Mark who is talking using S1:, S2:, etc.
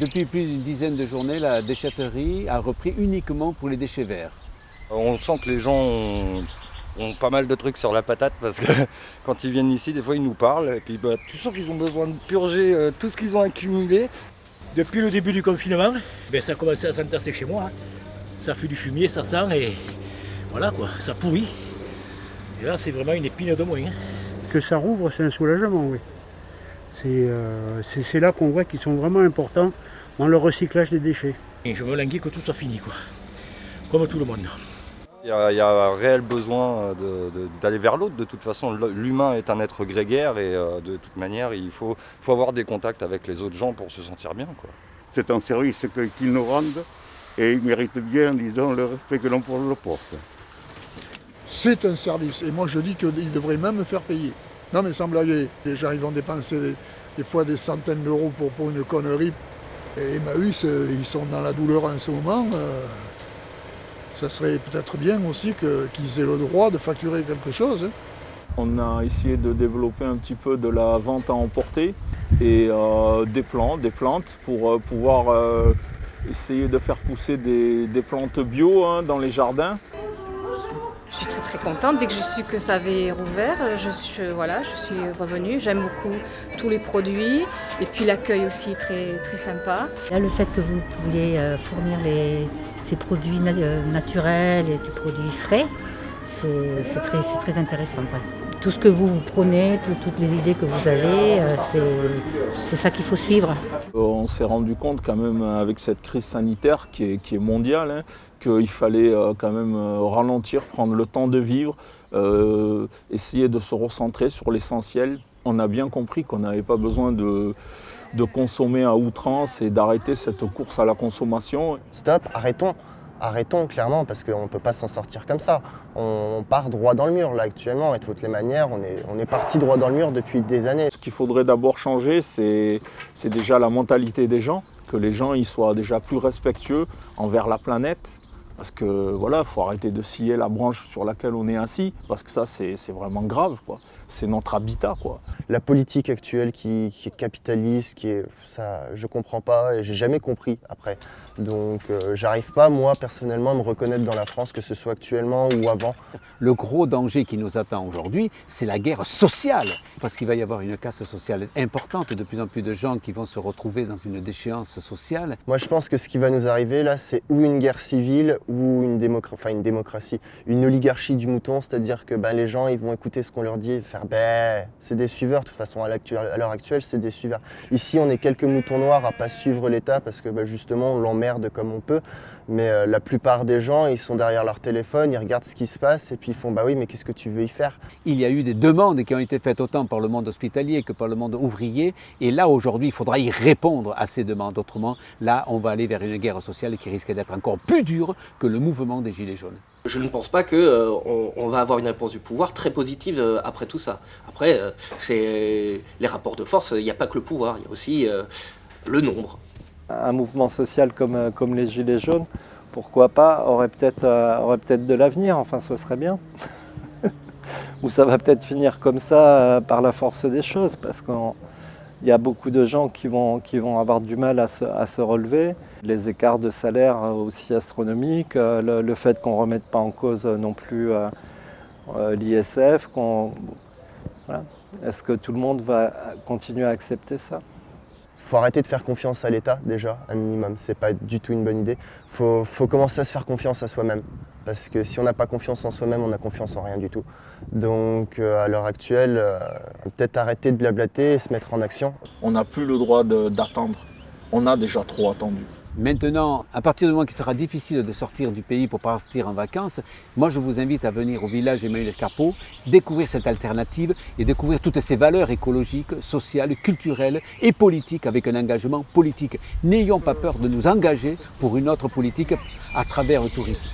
S1: Depuis plus d'une dizaine de journées, la déchetterie a repris uniquement pour les déchets verts.
S2: On sent que les gens ont pas mal de trucs sur la patate parce que quand ils viennent ici, des fois ils nous parlent et puis tu sens qu'ils ont besoin de purger tout ce qu'ils ont accumulé.
S3: Depuis le début du confinement, ça a commencé à s'entasser chez moi. Ça fait du fumier, ça sent et voilà quoi, ça pourrit. Et là c'est vraiment une épine de moins.
S4: Que ça rouvre, c'est un soulagement, oui. C'est là qu'on voit qu'ils sont vraiment importants dans le recyclage des déchets.
S3: Et je me languis que tout soit fini quoi, comme tout le monde.
S2: Il y a un réel besoin d'aller vers l'autre. De toute façon, l'humain est un être grégaire et de toute manière, il faut avoir des contacts avec les autres gens pour se sentir bien, quoi.
S5: C'est un service qu'ils nous rendent et ils méritent bien, disons, le respect que l'on leur porte.
S6: C'est un service et moi je dis qu'ils devraient même me faire payer. Non mais sans blaguer, les gens ils vont dépenser des fois des centaines d'euros pour une connerie. Et Emmaüs, ils sont dans la douleur en ce moment. Ça serait peut-être bien aussi qu'ils aient le droit de facturer quelque chose.
S7: On a essayé de développer un petit peu de la vente à emporter et des plantes pour pouvoir essayer de faire pousser des plantes bio dans les jardins.
S8: Je suis très contente. Dès que j'ai su que ça avait rouvert, je suis revenue. J'aime beaucoup tous les produits et puis l'accueil aussi très sympa.
S9: Là, le fait que vous pouviez fournir ces produits naturels et ces produits frais, c'est très intéressant. Ouais. Tout ce que vous prenez, toutes les idées que vous avez, c'est ça qu'il faut suivre.
S7: On s'est rendu compte quand même avec cette crise sanitaire qui est mondiale, qu'il fallait quand même ralentir, prendre le temps de vivre, essayer de se recentrer sur l'essentiel. On a bien compris qu'on n'avait pas besoin de consommer à outrance et d'arrêter cette course à la consommation.
S10: Stop, arrêtons clairement parce qu'on ne peut pas s'en sortir comme ça. On part droit dans le mur là actuellement et de toutes les manières on est parti droit dans le mur depuis des années.
S7: Ce qu'il faudrait d'abord changer, c'est déjà la mentalité des gens, que les gens ils soient déjà plus respectueux envers la planète. Parce que voilà, faut arrêter de scier la branche sur laquelle on est assis, parce que ça c'est vraiment grave, quoi. C'est notre habitat, quoi.
S10: La politique actuelle qui est capitaliste, ça, je comprends pas et j'ai jamais compris après. Donc j'arrive pas moi personnellement à me reconnaître dans la France, que ce soit actuellement ou avant.
S1: Le gros danger qui nous attend aujourd'hui, c'est la guerre sociale, parce qu'il va y avoir une casse sociale importante, de plus en plus de gens qui vont se retrouver dans une déchéance sociale.
S10: Moi je pense que ce qui va nous arriver là, c'est ou une guerre civile ou une démocratie, une oligarchie du mouton, c'est-à-dire que les gens ils vont écouter ce qu'on leur dit et faire c'est des suiveurs, de toute façon à l'heure actuelle c'est des suiveurs. Ici on est quelques moutons noirs à pas suivre l'État parce que justement on l'emmerde comme on peut, mais la plupart des gens ils sont derrière leur téléphone, ils regardent ce qui se passe et puis ils font oui mais qu'est-ce que tu veux y faire?
S1: Il y a eu des demandes qui ont été faites autant par le monde hospitalier que par le monde ouvrier et là aujourd'hui il faudra y répondre à ces demandes, autrement là on va aller vers une guerre sociale qui risque d'être encore plus dure que le mouvement des Gilets jaunes.
S11: Je ne pense pas qu'on va avoir une réponse du pouvoir très positive après tout ça. Après, c'est les rapports de force, il n'y a pas que le pouvoir, il y a aussi le nombre.
S12: Un mouvement social comme les Gilets jaunes, pourquoi pas, aurait peut-être de l'avenir, enfin ce serait bien. Ou ça va peut-être finir comme ça par la force des choses, parce qu'il y a beaucoup de gens qui vont avoir du mal à se relever. Les écarts de salaire aussi astronomiques, le fait qu'on ne remette pas en cause non plus l'ISF. Voilà. Est-ce que tout le monde va continuer à accepter ça?
S10: Il faut arrêter de faire confiance à l'État déjà, un minimum, c'est pas du tout une bonne idée. Faut commencer à se faire confiance à soi-même. Parce que si on n'a pas confiance en soi-même, on n'a confiance en rien du tout. Donc à l'heure actuelle, peut-être arrêter de blablater et se mettre en action.
S7: On n'a plus le droit d'attendre. On a déjà trop attendu.
S1: Maintenant, à partir du moment qu'il sera difficile de sortir du pays pour partir en vacances, moi je vous invite à venir au village Emmaüs-l'Escarpeau, découvrir cette alternative et découvrir toutes ces valeurs écologiques, sociales, culturelles et politiques avec un engagement politique. N'ayons pas peur de nous engager pour une autre politique à travers le tourisme.